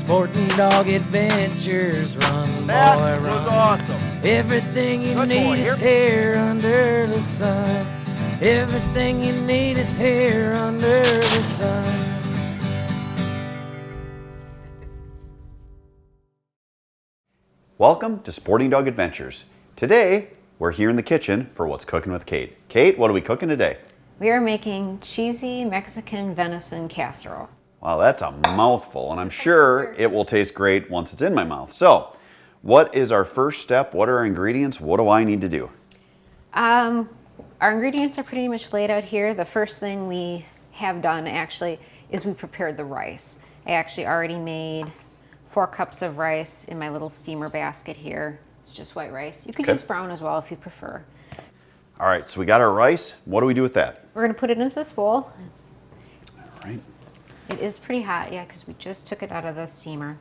Sporting Dog Adventures, run, boy, That run. was awesome. Everything you Good need boy. is here under the sun. Everything you need is here under the sun. Welcome to Sporting Dog Adventures. Today, we're here in the kitchen for What's Cooking with Kate. Kate, what are we cooking today? We are making cheesy Mexican venison casserole. Wow, that's a mouthful, and I'm sure it will taste great once it's in my mouth. So, what is our first step? What are our ingredients? What do I need to do? Our ingredients are pretty much laid out here. The first thing we have done actually is we prepared the rice. I actually already made 4 cups of rice in my little steamer basket here. It's just white rice. You could use brown as well if you prefer. All right, so we got our rice. What do we do with that? We're gonna put it into this bowl. All right. It is pretty hot, yeah, because we just took it out of the steamer.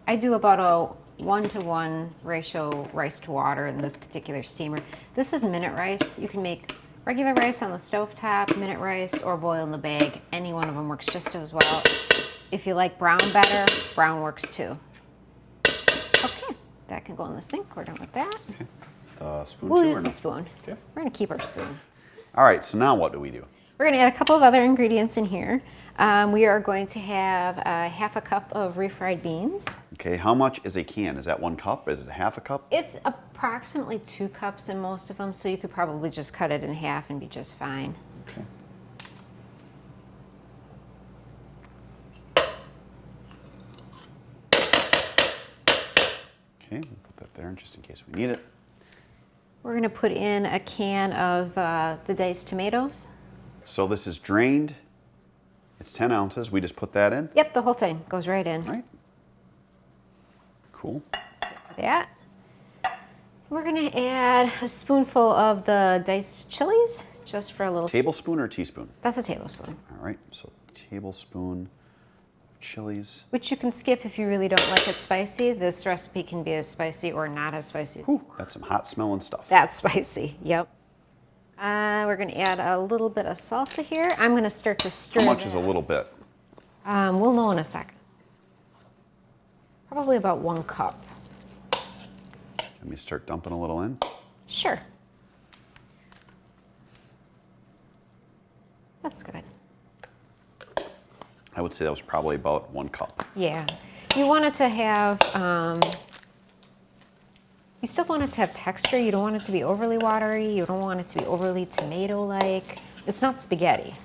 I do about a 1-to-1 ratio rice to water in this particular steamer. This is minute rice. You can make regular rice on the stovetop, minute rice, or boil in the bag. Any one of them works just as well. If you like brown better, brown works too. Okay, that can go in the sink. We're done with that. Okay. The spoon We'll too, use or the no? spoon. Okay. We're gonna keep our spoon. All right, so now what do we do? We're gonna add a couple of other ingredients in here. We are going to have half a cup of refried beans. Okay, how much is a can? Is that 1 cup? Is it half a cup? It's approximately 2 cups in most of them, so you could probably just cut it in half and be just fine. Okay. Okay, we'll put that there just in case we need it. We're gonna put in a can of the diced tomatoes. So this is drained. It's 10 ounces. We just put that in. Yep, the whole thing goes right in. All right. Cool. That. We're gonna add a spoonful of the diced chilies, just for a little. Tablespoon or teaspoon? That's a tablespoon. All right, so tablespoon of chilies. Which you can skip if you really don't like it spicy. This recipe can be as spicy or not as spicy. Whew, that's some hot smelling stuff. That's spicy, yep. We're gonna add a little bit of salsa here. I'm gonna start to stir. How much is a little bit? We'll know in a second. Probably about 1 cup. Let me start dumping a little in. Sure. That's good. I would say that was probably about 1 cup. Yeah. You want it to have, you still want it to have texture. You don't want it to be overly watery. You don't want it to be overly tomato-like. It's not spaghetti.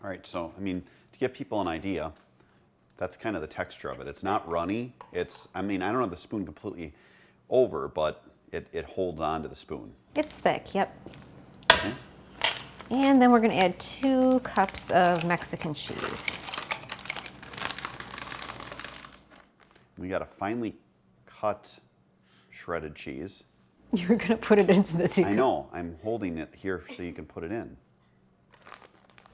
All right, so, I mean, to give people an idea, that's kind of the texture of it. It's not runny. It's, I mean, I don't have the spoon completely over, but it holds on to the spoon. It's thick, yep. Okay. And then we're gonna add 2 cups of Mexican cheese. We got a finely cut shredded cheese. You're gonna put it into the 2 cups. I know, I'm holding it here so you can put it in.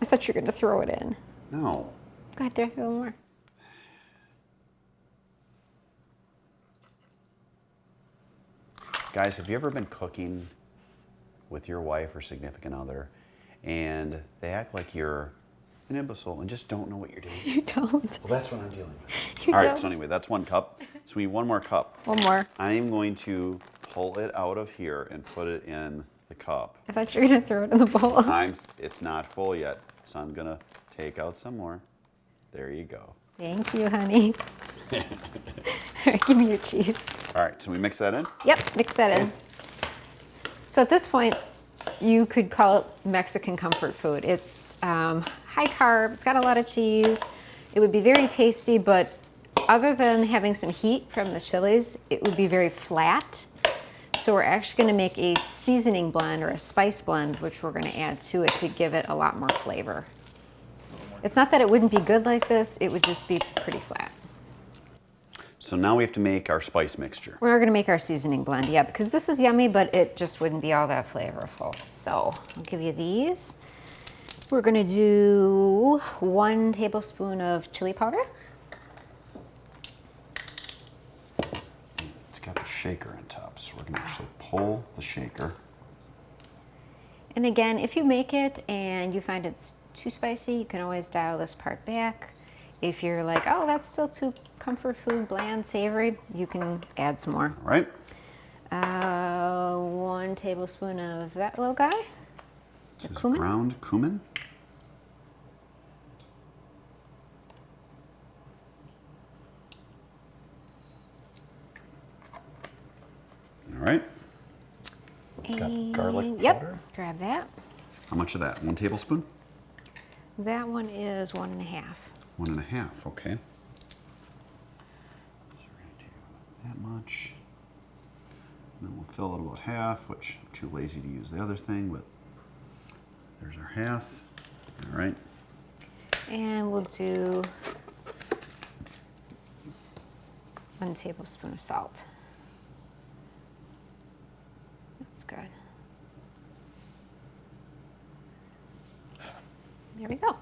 I thought you were gonna throw it in. No. Go ahead, throw a little more. Guys, have you ever been cooking with your wife or significant other and they act like you're an imbecile and just don't know what you're doing? You don't. Well, that's what I'm dealing with. You All right, don't. so anyway, that's 1 cup. So we need 1 more cup. 1 more. I'm going to pull it out of here and put it in the cup. I thought you were gonna throw it in the bowl. It's not full yet, so I'm gonna take out some more. There you go. Thank you, honey. All right, give me your cheese. All right, so we mix that in? Yep, mix that in. So at this point, you could call it Mexican comfort food. It's high carb, it's got a lot of cheese. It would be very tasty, but other than having some heat from the chilies, it would be very flat. So we're actually gonna make a seasoning blend or a spice blend, which we're gonna add to it to give it a lot more flavor. It's not that it wouldn't be good like this, it would just be pretty flat. So now we have to make our spice mixture. We're gonna make our seasoning blend, yeah, because this is yummy, but it just wouldn't be all that flavorful. So I'll give you these. We're gonna do 1 tablespoon of chili powder. It's got the shaker on top, so we're gonna actually pull the shaker. And again, if you make it and you find it's too spicy, you can always dial this part back. If you're like, oh, that's still too comfort food, bland, savory, you can add some more. All right. 1 tablespoon of that little guy, the This is cumin. ground cumin. All right. Got garlic Yep, powder. grab that. How much of that? 1 tablespoon? That one is 1.5. 1.5, okay. So we're gonna do that much. And then we'll fill it about half, which I'm too lazy to use the other thing, but there's our half. All right. And we'll do 1 tablespoon of salt. That's good. There we go.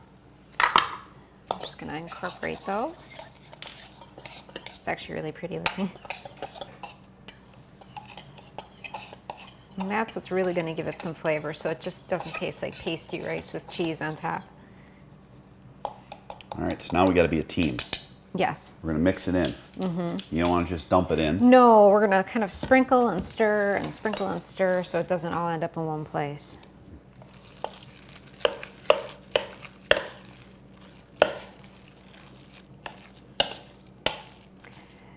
I'm just gonna incorporate those. It's actually really pretty looking. And that's what's really gonna give it some flavor, so it just doesn't taste like pasty rice with cheese on top. All right, so now we gotta be a team. Yes. We're gonna mix it in. You don't wanna just dump it in. No, we're gonna kind of sprinkle and stir and sprinkle and stir so it doesn't all end up in one place.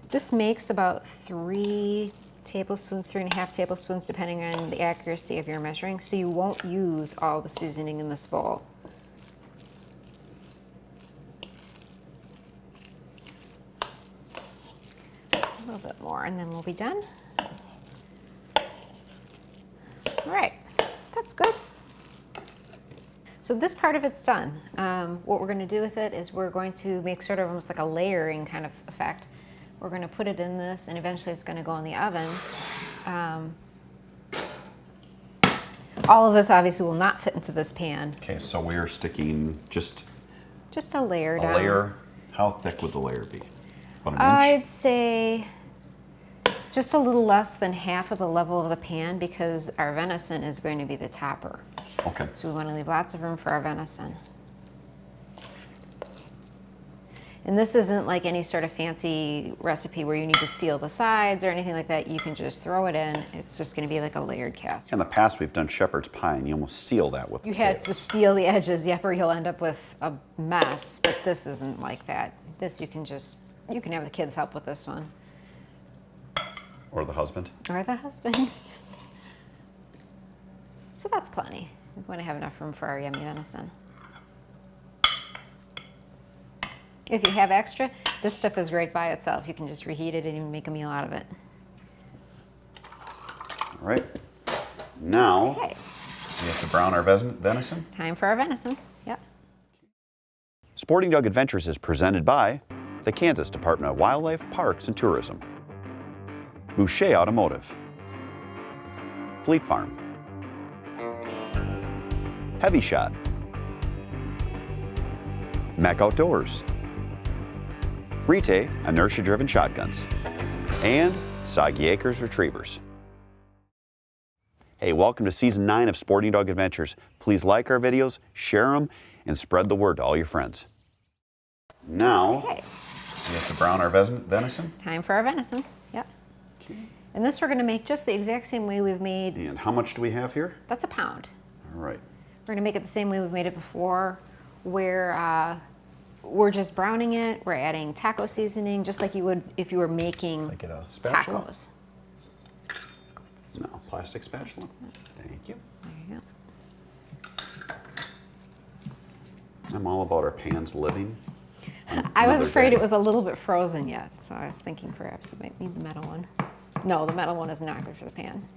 This makes about 3 tablespoons, 3.5 tablespoons, depending on the accuracy of your measuring, so you won't use all the seasoning in this bowl. A little bit more, and then we'll be done. All right, that's good. So this part of it's done. What we're gonna do with it is we're going to make sort of almost like a layering kind of effect. We're going to put it in this, and eventually it's going to go in the oven. All of this obviously will not fit into this pan. Okay, so we're sticking just a layer down. a layer. How thick would the layer be? About an inch? I'd say just a little less than half of the level of the pan because our venison is going to be the topper. Okay. So we want to leave lots of room for our venison. And this isn't like any sort of fancy recipe where you need to seal the sides or anything like that. You can just throw it in. It's just going to be like a layered casserole. In the past, we've done shepherd's pie, and you almost seal that with You the had tape. to seal the edges, yep, or you'll end up with a mess. But this isn't like that. This you can have the kids help with this one. Or the husband. Or the husband. So that's plenty. We want to have enough room for our yummy venison. If you have extra, this stuff is great by itself. You can just reheat it and even make a meal out of it. All right. Now, Okay, we have to brown our venison. time for our venison. Yep. Sporting Dog Adventures is presented by the Kansas Department of Wildlife, Parks, and Tourism, Boucher Automotive, Fleet Farm, Heavy Shot, Mac Outdoors, Rite inertia-driven shotguns, and Soggy Acres Retrievers. Hey, welcome to Season 9 of Sporting Dog Adventures. Please like our videos, share them, and spread the word to all your friends. Now, Okay, we have to brown our venison. time for our venison. Yep. And this we're going to make just the exact same way we've made. And how much do we have here? That's a pound. All right. We're going to make it the same way we've made it before, where we're just browning it. We're adding taco seasoning, just like you would if you were making Can I get a spatula? tacos. Let's go with this. No, plastic spatula. Thank you. There you go. I'm all about our pans living. I was Another afraid day. it was a little bit frozen yet, so I was thinking perhaps we might need the metal one. No, the metal one is not good for the pan.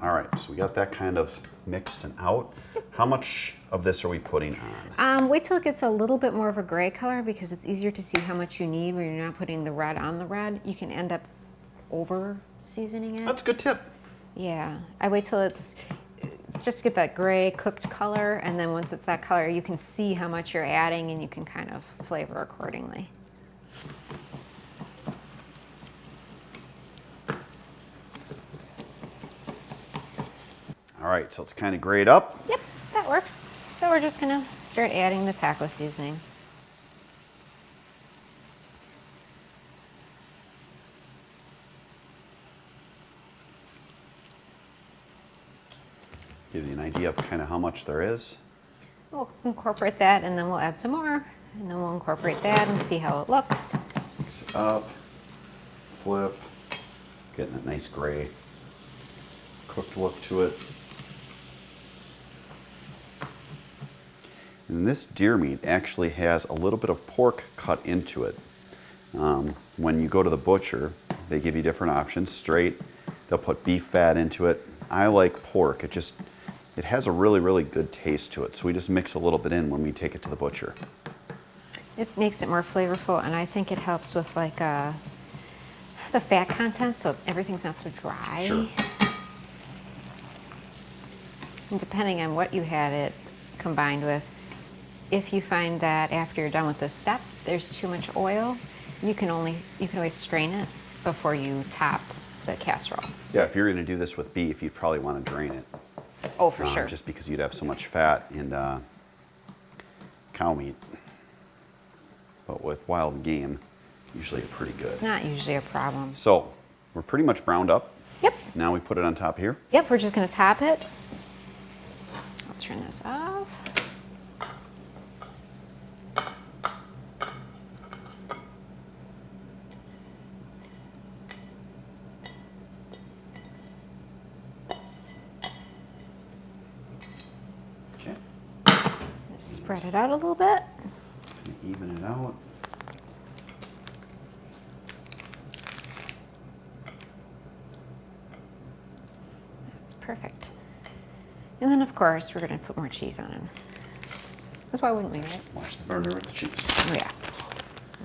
All right, so we got that kind of mixed and out. How much of this are we putting on? Wait till it gets a little bit more of a gray color because it's easier to see how much you need when you're not putting the red on the red. You can end up over seasoning it. That's a good tip. Yeah, I wait till it starts to get that gray cooked color, and then once it's that color, you can see how much you're adding and you can kind of flavor accordingly. right, so it's kind of grayed up. Yep, that works. So we're just gonna start adding the taco seasoning. Give you an idea of kind of how much there is. We'll incorporate that and then we'll add some more. And then we'll incorporate that and see how it looks. Mix it up, flip, getting that nice gray cooked look to it. And this deer meat actually has a little bit of pork cut into it. When you go to the butcher, they give you different options. Straight, they'll put beef fat into it. I like pork. It has a really, really good taste to it. So we just mix a little bit in when we take it to the butcher. It makes it more flavorful, and I think it helps with like the fat content, so everything's not so dry. Sure. And depending on what you had it combined with, if you find that after you're done with this step, there's too much oil, you can always strain it before you top the casserole. Yeah, if you're going to do this with beef, you'd probably want to drain it. Oh, for sure. Just because you'd have so much fat in cow meat. But with wild game, usually pretty good. It's not usually a problem. So we're pretty much browned up. Yep. Now we put it on top here. Yep, we're just gonna top it. I'll turn this off. Okay. Spread it out a little bit. Even it out. That's perfect. And then, of course, we're going to put more cheese on it. That's why wouldn't we, right? Watch the burner with the cheese. Oh, yeah.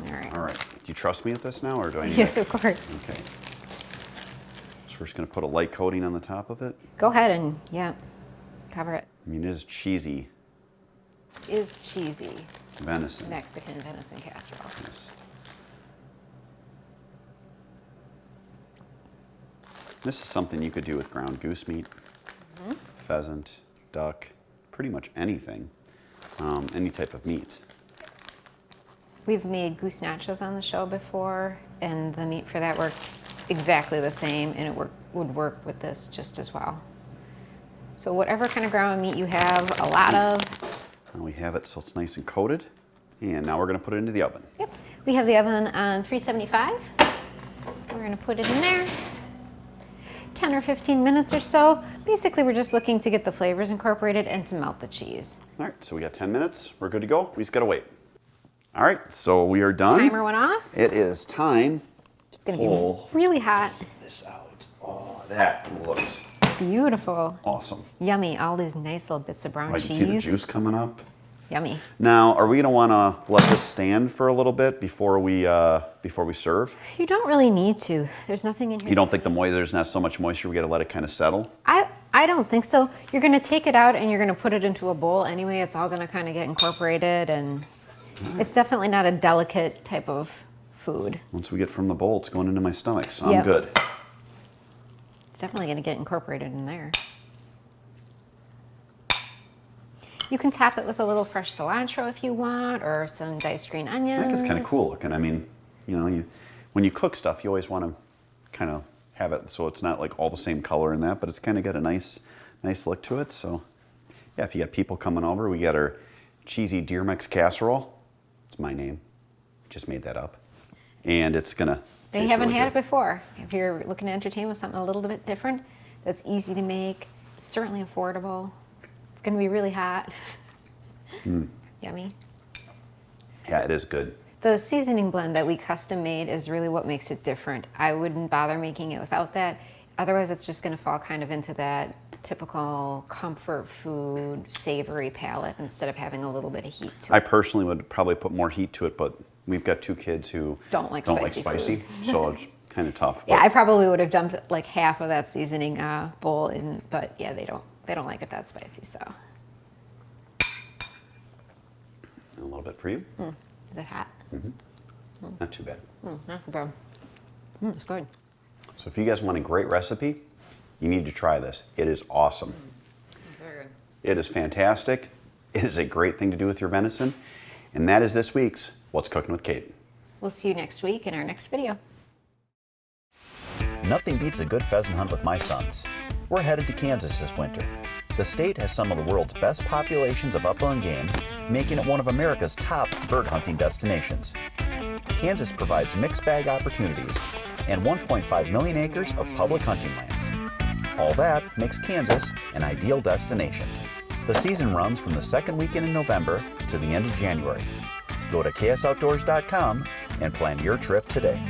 All right. All right. Do you trust me at this now, or do I need Yes, to? of course. Okay. So we're just going to put a light coating on the top of it. Go ahead and, yeah, cover it. I mean, it is cheesy Is cheesy venison. Mexican venison casserole. Yes. This is something you could do with ground goose meat, pheasant, duck, pretty much anything, any type of meat. We've made goose nachos on the show before, and the meat for that worked exactly the same, and it would work with this just as well. So whatever kind of ground meat you have a lot of. Now we have it so it's nice and coated, and now we're going to put it into the oven. Yep, we have the oven on 375. We're going to put it in there. 10 or 15 minutes or so. Basically, we're just looking to get the flavors incorporated and to melt the cheese. All right, so we got 10 minutes. We're good to go. We just got to wait. All right, so we are done. Timer went off. It is time. It's going to be really hot. This out. Oh, that looks Beautiful. awesome. Yummy. All these nice little bits of brown I cheese. can see the juice coming up. Yummy. Now, are we going to want to let this stand for a little bit before we serve? You don't really need to. There's nothing in here. You don't think there's not so much moisture, we got to let it kind of settle? I don't think so. You're going to take it out and you're going to put it into a bowl anyway. It's all going to kind of get incorporated, and it's definitely not a delicate type of food. Once we get from the bowl, it's going into my stomach, so Yep. I'm good. It's definitely going to get incorporated in there. You can top it with a little fresh cilantro if you want, or some diced green onions. I think it's kind of cool looking. I mean, when you cook stuff, you always want to kind of have it so it's not like all the same color in that, but it's kind of got a nice look to it. So, yeah, if you got people coming over, we got our cheesy deer Mex Casserole. It's my name. Just made that up. And it's going to They haven't had it before. If you're looking to entertain with something a little bit different, that's easy to make, it's certainly affordable. It's going to be really hot. Yummy. Yeah, it is good. The seasoning blend that we custom made is really what makes it different. I wouldn't bother making it without that. Otherwise, it's just going to fall kind of into that typical comfort food, savory palate instead of having a little bit of heat to it. I personally would probably put more heat to it, but we've got two kids who Don't like spicy so it's kind of tough. Yeah, but I probably would have dumped like half of that seasoning bowl in, but yeah, they don't like it that spicy, so. a little bit for you. Is it hot? Not too bad. Not bad. It's good. So if you guys want a great recipe, you need to try this. It is awesome. It is fantastic. It is a great thing to do with your venison. And that is this week's What's Cooking with Kate. We'll see you next week in our next video. Nothing beats a good pheasant hunt with my sons. We're headed to Kansas this winter. The state has some of the world's best populations of upland game, making it one of America's top bird hunting destinations. Kansas provides mixed bag opportunities and 1.5 million acres of public hunting lands. All that makes Kansas an ideal destination. The season runs from the second weekend in November to the end of January. Go to ksoutdoors.com and plan your trip today.